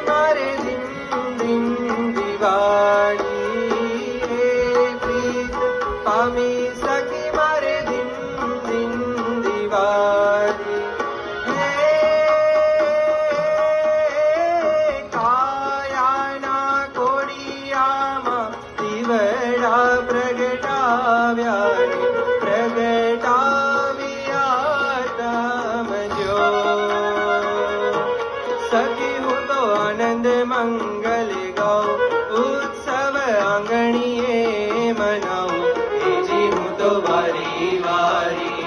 મારે દિન દિન દિવાળી હે પ્રીત પામી સખી મારે દિન દિન દિવાળી હે કાયાના કોડિયામાં દીવડા પ્રગટાવ્યા રે પ્રગટાવ્યા તમજો સખી હું તો આનંદ મંગલ ગાઉં ઉત્સવ આંગણીએ મનાવું એજી હું તો વારી વારી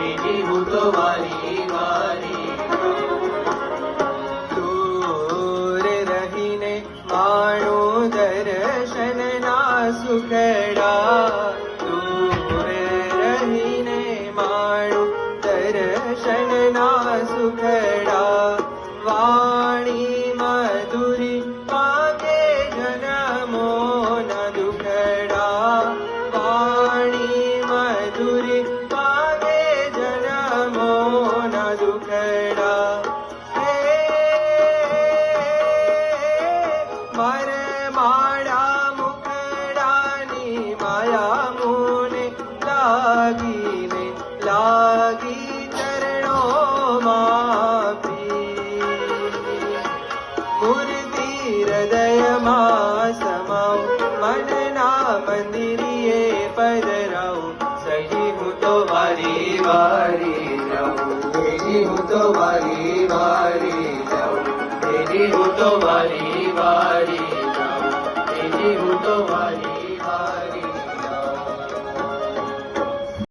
એજી હું તો વારી વારી દૂર રહીને માણું દર્શનના સુખડા દૂર રહીને માણું દર્શનના સુખડા વાણી મધુરી પાકે જનમો ન દુખડા વાણી મધુરી પાકે જનમો ન દુખડા હે મરે માળા મુખડાની માયા મુને લાગીને લાગી ચરણોમાં મૂર્તિ હૃદયમાં સમાઉ મનના મંદિરીએ પધરાવું સહી હું તો વારી વારી જાઉં તેજી હું તો વારી વારી જાઉં તેજી હું તો વારી વારી જાઉં તેજી હું તો વારી